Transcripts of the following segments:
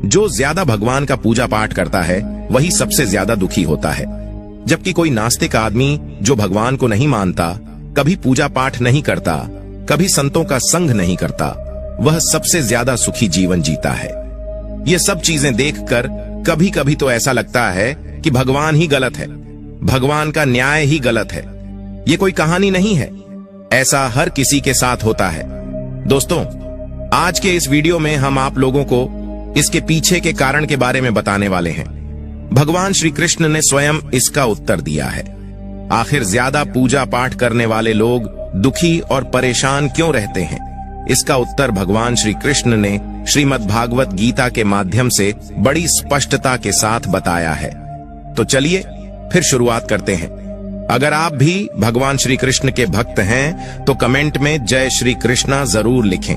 जो ज्यादा भगवान का पूजा पाठ करता है वही सबसे ज्यादा दुखी होता है, जबकि कोई नास्तिक आदमी जो भगवान को नहीं मानता, कभी पूजा पाठ नहीं करता, कभी संतों का संग नहीं करता, वह सबसे ज्यादा सुखी जीवन जीता है। ये सब चीजें देखकर कभी कभी तो ऐसा लगता है कि भगवान ही गलत है, भगवान का न्याय ही गलत है। ये कोई कहानी नहीं है, ऐसा हर किसी के साथ होता है। दोस्तों, आज के इस वीडियो में हम आप लोगों को इसके पीछे के कारण के बारे में बताने वाले हैं। भगवान श्री कृष्ण ने स्वयं इसका उत्तर दिया है। आखिर ज्यादा पूजा पाठ करने वाले लोग दुखी और परेशान क्यों रहते हैं? इसका उत्तर भगवान श्री कृष्ण ने श्रीमद् भागवत गीता के माध्यम से बड़ी स्पष्टता के साथ बताया है। तो चलिए फिर शुरुआत करते हैं। अगर आप भी भगवान श्री कृष्ण के भक्त हैं तो कमेंट में जय श्री कृष्णा जरूर लिखें।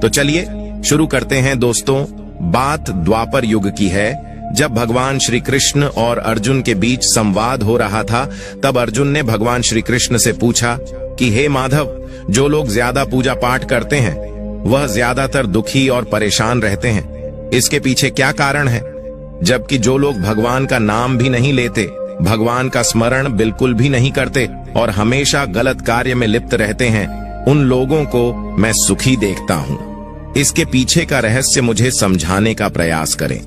तो चलिए शुरू करते हैं। दोस्तों, बात द्वापर युग की है। जब भगवान श्री कृष्ण और अर्जुन के बीच संवाद हो रहा था, तब अर्जुन ने भगवान श्री कृष्ण से पूछा कि हे माधव, जो लोग ज्यादा पूजा पाठ करते हैं वह ज्यादातर दुखी और परेशान रहते हैं। इसके पीछे क्या कारण है? जबकि जो लोग भगवान का नाम भी नहीं लेते, भगवान का स्मरण बिल्कुल भी नहीं करते और हमेशा गलत कार्य में लिप्त रहते हैं, उन लोगों को मैं सुखी देखता हूँ। इसके पीछे का रहस्य मुझे समझाने का प्रयास करें।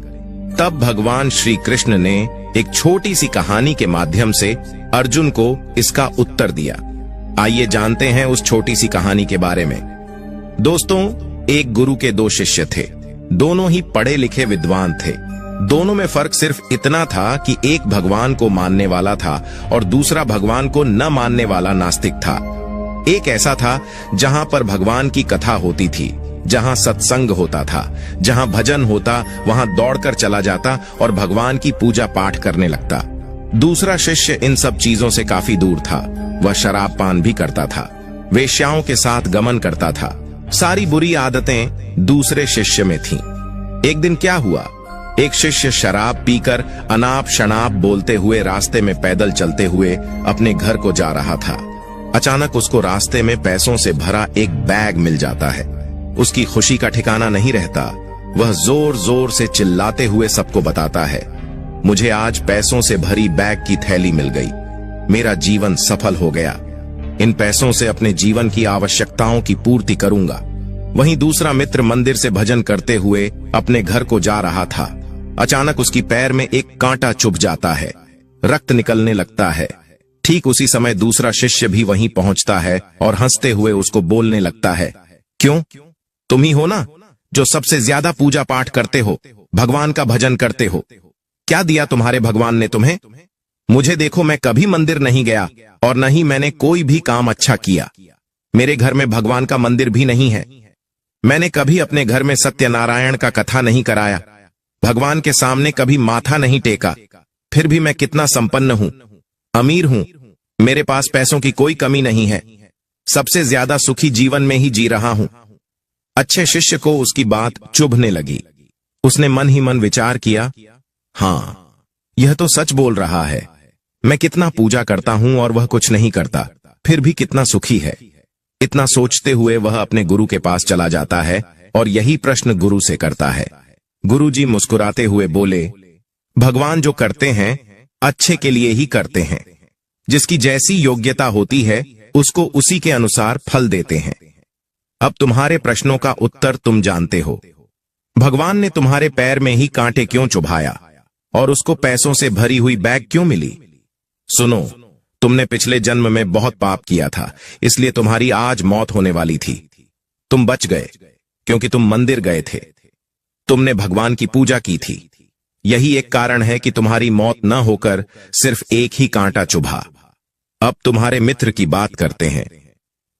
तब भगवान श्री कृष्ण ने एक छोटी सी कहानी के माध्यम से अर्जुन को इसका उत्तर दिया। आइए जानते हैं उस छोटी सी कहानी के बारे में। दोस्तों, एक गुरु के दो शिष्य थे। दोनों ही पढ़े लिखे विद्वान थे। दोनों में फर्क सिर्फ इतना था कि एक भगवान को मानने वाला था और दूसरा भगवान को न मानने वाला नास्तिक था। एक ऐसा था जहां पर भगवान की कथा होती थी, जहां सत्संग होता था, जहां भजन होता वहां दौड़कर चला जाता और भगवान की पूजा पाठ करने लगता। दूसरा शिष्य इन सब चीजों से काफी दूर था। वह शराब पान भी करता था, वेश्याओं के साथ गमन करता था। सारी बुरी आदतें दूसरे शिष्य में थीं। एक दिन क्या हुआ, एक शिष्य शराब पीकर अनाप शनाप बोलते हुए रास्ते में पैदल चलते हुए अपने घर को जा रहा था। अचानक उसको रास्ते में पैसों से भरा एक बैग मिल जाता है। उसकी खुशी का ठिकाना नहीं रहता। वह जोर जोर से चिल्लाते हुए सबको बताता है, मुझे आज पैसों से भरी बैग की थैली मिल गई, मेरा जीवन सफल हो गया, इन पैसों से अपने जीवन की आवश्यकताओं की पूर्ति करूंगा। वहीं दूसरा मित्र मंदिर से भजन करते हुए अपने घर को जा रहा था। अचानक उसकी पैर में एक कांटा चुभ जाता है, रक्त निकलने लगता है। ठीक उसी समय दूसरा शिष्य भी वहीं पहुंचता है और हंसते हुए उसको बोलने लगता है, क्यों, तुम ही हो ना जो सबसे ज्यादा पूजा पाठ करते हो, भगवान का भजन करते हो। क्या दिया तुम्हारे भगवान ने तुम्हें? मुझे देखो, मैं कभी मंदिर नहीं गया और न ही मैंने कोई भी काम अच्छा किया। मेरे घर में भगवान का मंदिर भी नहीं है। मैंने कभी अपने घर में सत्यनारायण का कथा नहीं कराया, भगवान के सामने कभी माथा नहीं टेका। फिर भी मैं कितना संपन्न हूँ, अमीर हूँ, मेरे पास पैसों की कोई कमी नहीं है, सबसे ज्यादा सुखी जीवन में ही जी रहा हूँ। अच्छे शिष्य को उसकी बात चुभने लगी। उसने मन ही मन विचार किया, हाँ, यह तो सच बोल रहा है। मैं कितना पूजा करता हूं और वह कुछ नहीं करता, फिर भी कितना सुखी है। इतना सोचते हुए वह अपने गुरु के पास चला जाता है और यही प्रश्न गुरु से करता है। गुरुजी मुस्कुराते हुए बोले, भगवान जो करते हैं अच्छे के लिए ही करते हैं। जिसकी जैसी योग्यता होती है उसको उसी के अनुसार फल देते हैं। अब तुम्हारे प्रश्नों का उत्तर तुम जानते हो। भगवान ने तुम्हारे पैर में ही कांटे क्यों चुभाया और उसको पैसों से भरी हुई बैग क्यों मिली? सुनो, तुमने पिछले जन्म में बहुत पाप किया था, इसलिए तुम्हारी आज मौत होने वाली थी। तुम बच गए क्योंकि तुम मंदिर गए थे, तुमने भगवान की पूजा की थी। यही एक कारण है कि तुम्हारी मौत न होकर सिर्फ एक ही कांटा चुभा। अब तुम्हारे मित्र की बात करते हैं।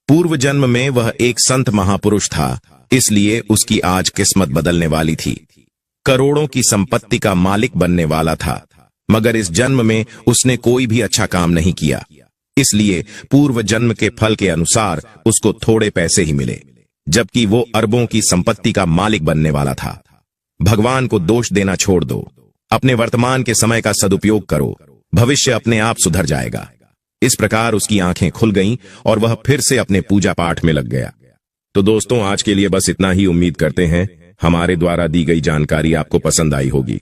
पूर्व जन्म में वह एक संत महापुरुष था, इसलिए उसकी आज किस्मत बदलने वाली थी। करोड़ों की संपत्ति का मालिक बनने वाला था, मगर इस जन्म में उसने कोई भी अच्छा काम नहीं किया, इसलिए पूर्व जन्म के फल के अनुसार उसको थोड़े पैसे ही मिले, जबकि वो अरबों की संपत्ति का मालिक बनने वाला था। भगवान को दोष देना छोड़ दो, अपने वर्तमान के समय का सदुपयोग करो, भविष्य अपने आप सुधर जाएगा। इस प्रकार उसकी आंखें खुल गईं और वह फिर से अपने पूजा पाठ में लग गया। तो दोस्तों, आज के लिए बस इतना ही। उम्मीद करते हैं हमारे द्वारा दी गई जानकारी आपको पसंद आई होगी।